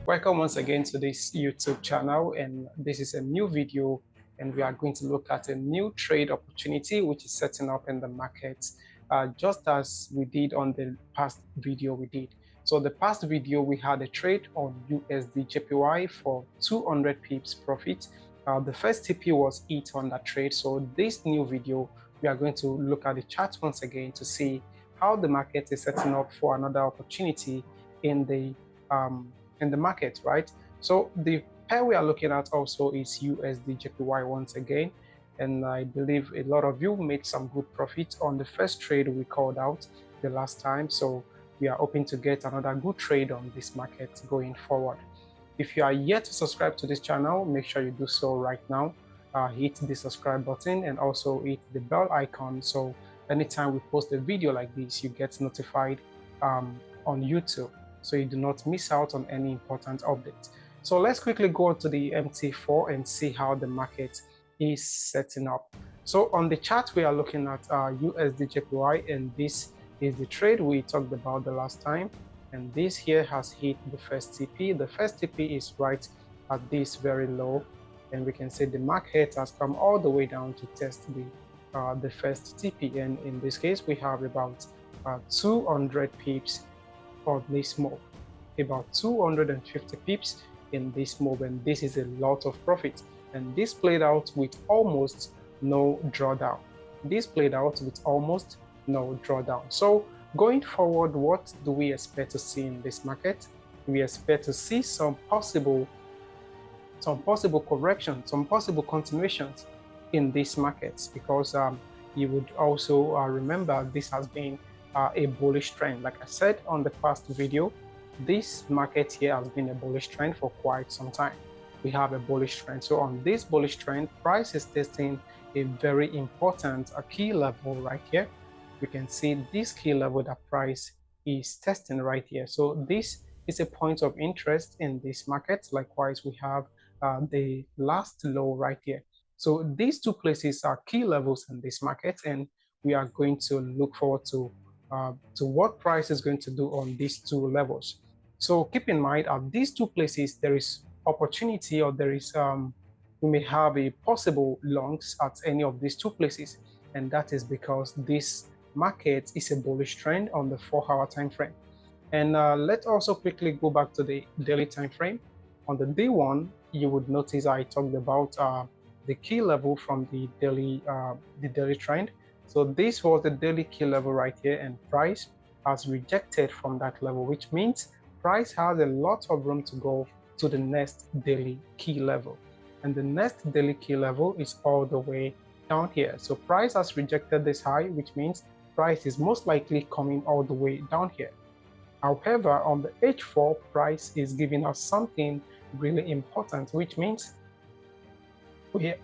Welcome once again to this YouTube channel, and this is a new video, and we are going to look at a new trade opportunity which is setting up in the market, just as we did on the past video we did. So the past video we had a trade on USD JPY for 200 pips profit. The first TP was hit on that trade. So this new video we are going to look at the chart once again to see how the market is setting up for another opportunity in the market, right? So the pair we are looking at also is USD JPY once again, and I believe a lot of you made some good profit on the first trade we called out the last time. So we are hoping to get another good trade on this market going forward. If you are yet to subscribe to this channel, make sure you do so right now. Hit the subscribe button and also hit the bell icon, so anytime we post a video like this, you get notified on YouTube, so you do not miss out on any important updates. So let's quickly go to the MT4 and see how the market is setting up. So on the chart, we are looking at USD JPY, and this is the trade we talked about the last time. And this here has hit the first TP. The first TP is right at this very low, and we can see the market has come all the way down to test the first TP. And in this case, we have about 200 pips on this move, about 250 pips in this move, and this is a lot of profit. And this played out with almost no drawdown. This played out with almost no drawdown. So going forward, what do we expect to see in this market? We expect to see some possible corrections, some possible continuations in these markets, because you would also remember this has been a bullish trend. Like I said on the past video, this market here has been a bullish trend for quite some time. We have a bullish trend. So on this bullish trend, price is testing a very important key level right here. We can see this key level that price is testing right here. So this is a point of interest in this market. Likewise, we have the last low right here. So these two places are key levels in this market, and we are going to look forward to what price is going to do on these two levels. So keep in mind, at these two places, there is opportunity, or there is we may have a possible longs at any of these two places, and that is because this market is a bullish trend on the 4-hour time frame. And let's also quickly go back to the daily time frame. On the day one, you would notice I talked about the key level from the daily trend. So this was the daily key level right here, and price has rejected from that level, which means price has a lot of room to go to the next daily key level. And the next daily key level is all the way down here. So price has rejected this high, which means price is most likely coming all the way down here. However, on the H4, price is giving us something really important, which means we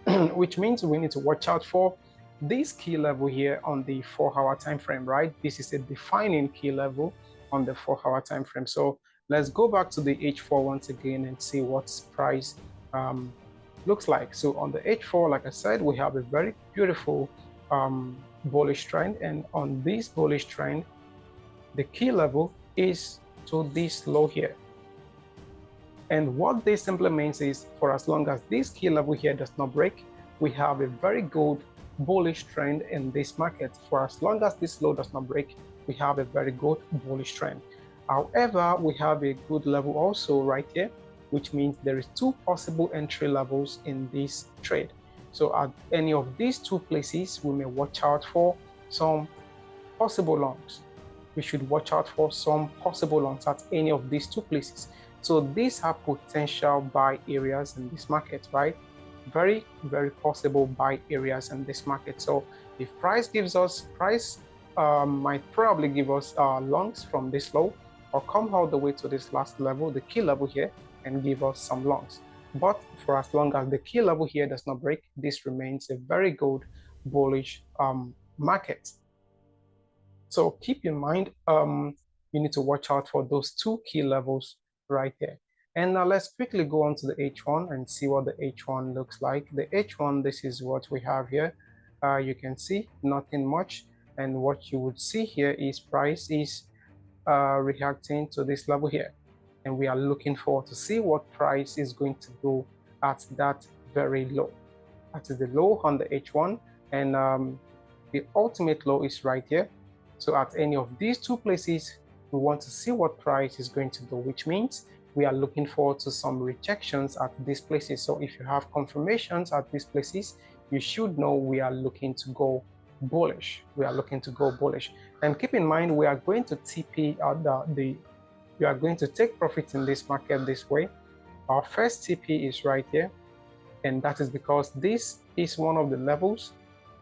need to watch out for this key level here on the 4-hour time frame, right? This is a defining key level on the 4-hour time frame. So let's go back to the H4 once again and see what price looks like. So on the H4, like I said, we have a very beautiful bullish trend, and on this bullish trend, the key level is to this low here. And what this simply means is, for as long as this key level here does not break, we have a very good bullish trend in this market. For as long as this low does not break, we have a very good bullish trend. However, we have a good level also right here, which means there is two possible entry levels in this trade. So at any of these two places, we may watch out for some possible longs. We should watch out for some possible longs at any of these two places. So these are potential buy areas in this market, right? Very, very possible buy areas in this market. So if price gives us, might probably give us longs from this low, or come all the way to this last level, the key level here, and give us some longs. But for as long as the key level here does not break, this remains a very good bullish market. So keep in mind, you need to watch out for those two key levels right there. And now let's quickly go on to the H1 and see what the H1 looks like. The H1, this is what we have here. You can see nothing much. And what you would see here is price is reacting to this level here. and we are looking forward to see what price is going to go at that very low. That is the low on the H1, and the ultimate low is right here. So at any of these two places, we want to see what price is going to do, which means we are looking forward to some rejections at these places. So if you have confirmations at these places, you should know we are looking to go bullish. We are looking to go bullish. And keep in mind, we are going to TP we are going to take profits in this market this way. Our first TP is right here, and that is because this is one of the levels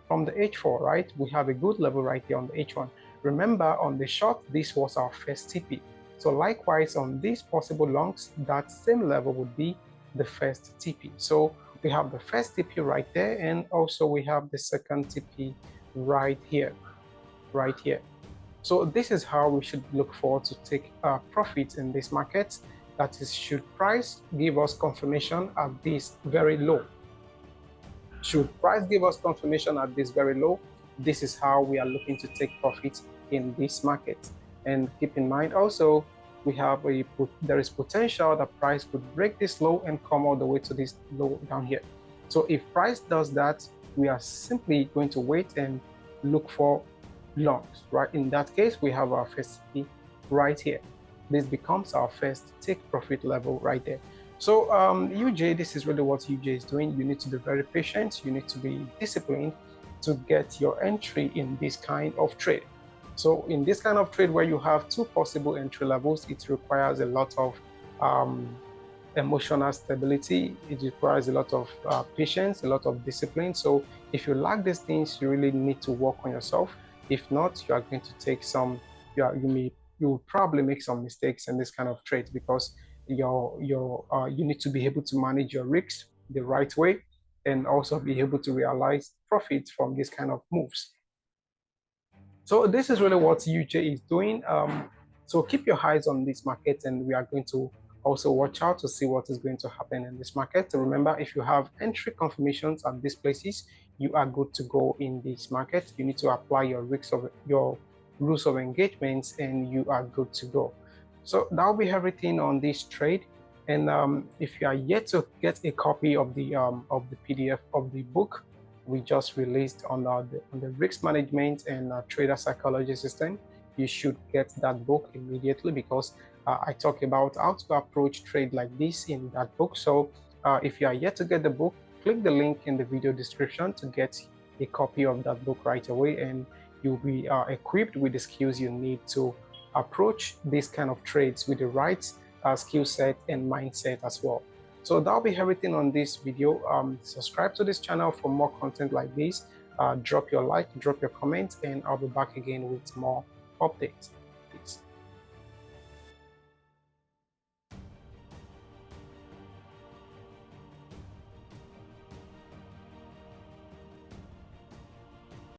from the H4, right? We have a good level right here on the H1. Remember, on the short, this was our first TP. So likewise, on these possible longs, that same level would be the first TP. So we have the first TP right there, and also we have the second TP right here, right here. So this is how we should look forward to take profits in this market. That is, should price give us confirmation at this very low. Should price give us confirmation at this very low, this is how we are looking to take profit in this market. And keep in mind also, we have there is potential that price could break this low and come all the way to this low down here. So if price does that, we are simply going to wait and look for longs, right? In that case, we have our first key right here. This becomes our first take profit level right there. So UJ, this is really what UJ is doing. You need to be very patient. You need to be disciplined to get your entry in this kind of trade. So in this kind of trade where you have two possible entry levels, it requires a lot of emotional stability. It requires a lot of patience, a lot of discipline. So if you lack these things, you really need to work on yourself. If not, you are going to take some, you will probably make some mistakes in this kind of trade, because you need to be able to manage your risks the right way, and also be able to realize profits from this kind of moves. So this is really what UJ is doing. So keep your eyes on this market, and we are going to also watch out to see what is going to happen in this market. So remember, if you have entry confirmations at these places, you are good to go in this market. You need to apply your rules of engagements, and you are good to go. So that'll be everything on this trade. And if you are yet to get a copy of the PDF of the book we just released on the risk management and trader psychology system, you should get that book immediately, because I talk about how to approach trade like this in that book. So if you are yet to get the book, click the link in the video description to get a copy of that book right away, and you'll be equipped with the skills you need to approach these kind of trades with the right skill set and mindset as well. So that'll be everything on this video. Subscribe to this channel for more content like this. Drop your like, drop your comments, and I'll be back again with more updates. Peace.